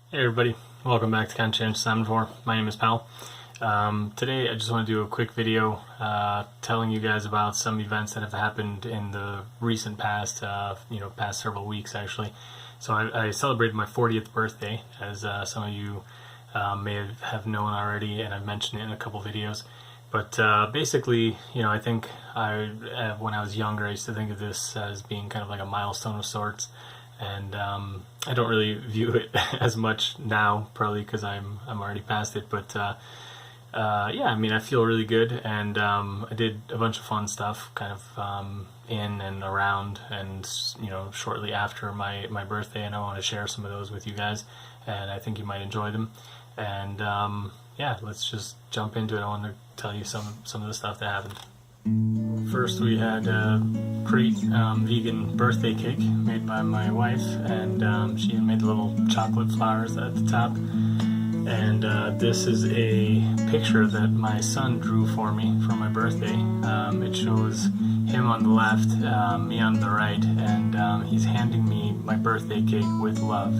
Hey everybody, welcome back to Conscientious Omnivore. My name is Pal. Today I just want to do a quick video telling you guys about some events that have happened in the recent past, past several weeks actually. So I celebrated my 40th birthday, as some of you may have known already, and I've mentioned it in a couple videos. But basically, I think when I was younger, I used to think of this as being kind of like a milestone of sorts. And I don't really view it as much now, probably because I'm already past it. But yeah, I mean, I feel really good, and I did a bunch of fun stuff, kind of in and around, and shortly after my birthday. And I want to share some of those with you guys, and I think you might enjoy them. And yeah, let's just jump into it. I want to tell you some of the stuff that happened. First, we had a great vegan birthday cake made by my wife, and she made little chocolate flowers at the top. And this is a picture that my son drew for me for my birthday. It shows him on the left, me on the right, and he's handing me my birthday cake with love.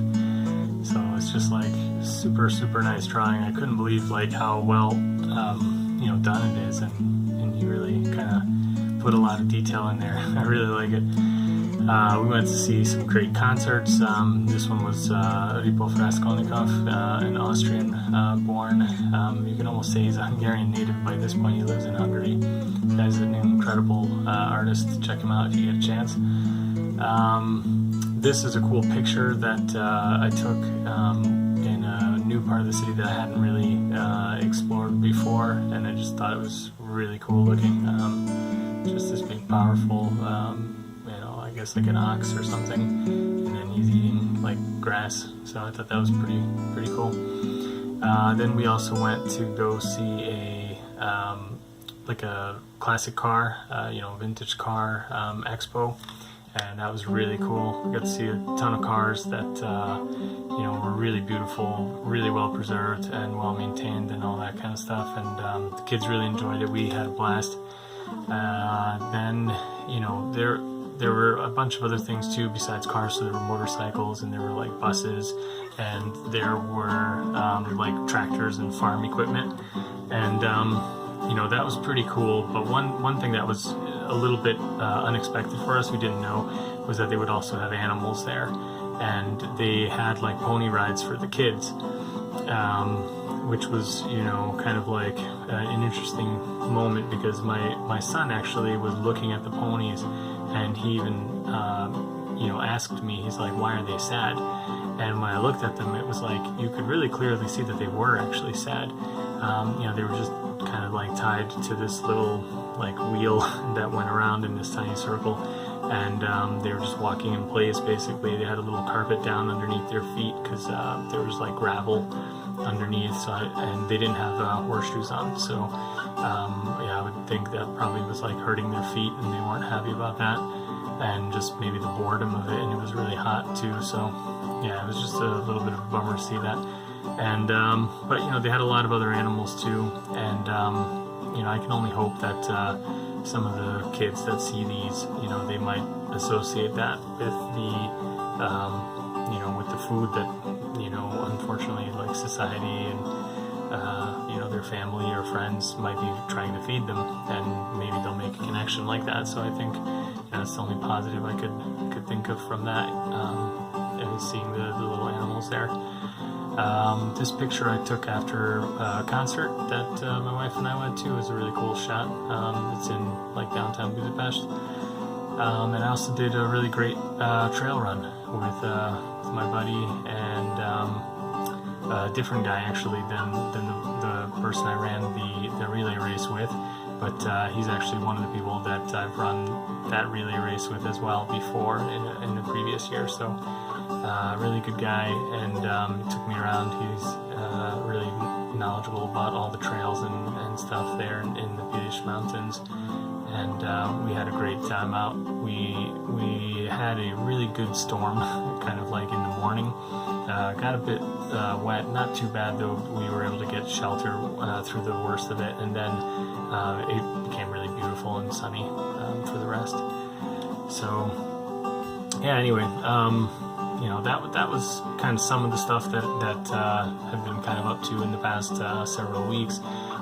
So it's just like super nice drawing. I couldn't believe like how well done it is, and he really kind of put a lot of detail in there. I really like it. We went to see some great concerts. This one was Ripo Raskolnikov, an Austrian born. You can almost say he's a Hungarian native by this point. He lives in Hungary. The guy's an incredible artist. Check him out if you get a chance. This is a cool picture that I took in a new part of the city that I hadn't really explored before, and I just thought it was really cool looking. Just this big, powerful, I guess like an ox or something, and then he's eating like grass. So I thought that was pretty cool. Then we also went to go see a classic car, vintage car expo. And that was really cool. We got to see a ton of cars that were really beautiful, really well preserved and well maintained and all that kind of stuff. And the kids really enjoyed it. We had a blast. Then there were a bunch of other things too besides cars. So there were motorcycles, and there were like buses, and there were like tractors and farm equipment. And that was pretty cool. But one thing that was a little bit unexpected for us, we didn't know, was that they would also have animals there, and they had like pony rides for the kids, which was kind of like an interesting moment, because my son actually was looking at the ponies, and he even asked me, he's like, why are they sad? And when I looked at them, it was like you could really clearly see that they were actually sad. They were just kind of like tied to this little like wheel that went around in this tiny circle, and they were just walking in place basically. They had a little carpet down underneath their feet because there was like gravel underneath, and they didn't have horseshoes on, so I would think that probably was like hurting their feet, and they weren't happy about that, and just maybe the boredom of it, and it was really hot too, so yeah, it was just a little bit of a bummer to see that. And but they had a lot of other animals too, and I can only hope that some of the kids that see these, they might associate that with the with the food that unfortunately, like society and their family or friends might be trying to feed them, and maybe they'll make a connection like that. So I think that's the only positive I could think of from that, is seeing the little animals there. This picture I took after a concert that my wife and I went to is a really cool shot. It's in like downtown Budapest. And I also did a really great trail run with my buddy, and a different guy actually than the person I ran the relay race with. But he's actually one of the people that I've run that relay race with as well before in the previous year. So really good guy, and he took me around. He's really knowledgeable about all the trails and stuff there in the British mountains, and we had a great time out. We had a really good storm, kind of like in the morning. Got a bit wet, not too bad though. We were able to get shelter through the worst of it, and then it became really beautiful and sunny for the rest. So yeah, anyway, you know, that was kind of some of the stuff that I've been kind of up to in the past several weeks.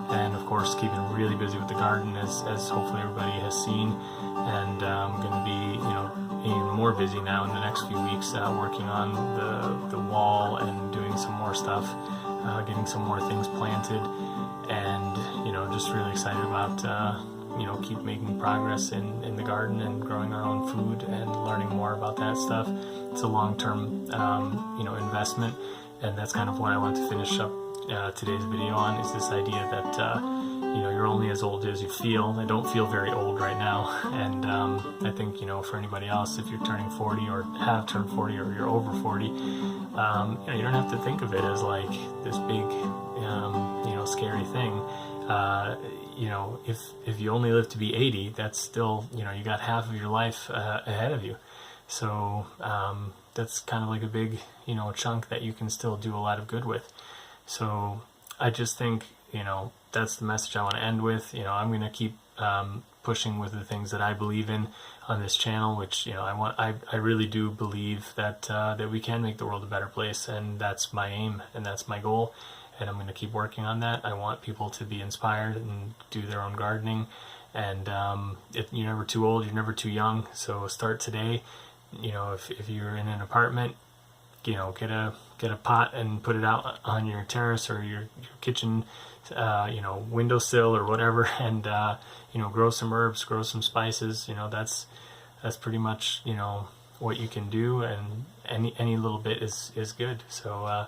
And of course, keeping really busy with the garden, as hopefully everybody has seen. And I'm going to be, you know, even more busy now in the next few weeks, working on the wall and doing some more stuff, getting some more things planted, and, you know, just really excited about, you know, keep making progress in the garden and growing our own food and learning more about that stuff. It's a long-term, you know, investment, and that's kind of what I want to finish up today's video on, is this idea that, you know, you're only as old as you feel. I don't feel very old right now, and I think, you know, for anybody else, if you're turning 40 or have turned 40 or you're over 40, you know, you don't have to think of it as like this big, you know, scary thing. You know, if you only live to be 80, that's still, you know, you got half of your life ahead of you. So that's kind of like a big, you know, chunk that you can still do a lot of good with. So I just think, you know, that's the message I want to end with. You know, I'm going to keep pushing with the things that I believe in on this channel, which, you know, I really do believe that that we can make the world a better place, and that's my aim and that's my goal. And I'm going to keep working on that. I want people to be inspired and do their own gardening. And you're never too old, you're never too young. So start today. You know, if you're in an apartment, you know, get a pot and put it out on your terrace or your kitchen, you know, windowsill or whatever, and you know, grow some herbs, grow some spices. You know, that's pretty much, you know, what you can do, and any little bit is good. So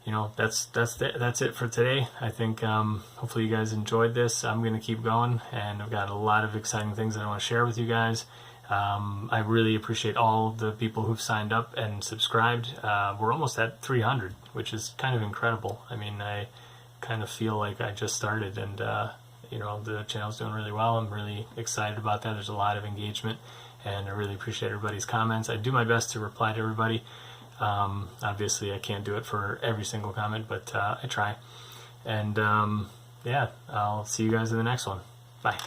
you know, that's it for today. I think hopefully you guys enjoyed this. I'm going to keep going, and I've got a lot of exciting things that I want to share with you guys. I really appreciate all the people who've signed up and subscribed. We're almost at 300, which is kind of incredible. I mean, I kind of feel like I just started, and you know, the channel's doing really well. I'm really excited about that. There's a lot of engagement, and I really appreciate everybody's comments. I do my best to reply to everybody. Obviously I can't do it for every single comment, but I try. And yeah, I'll see you guys in the next one. Bye.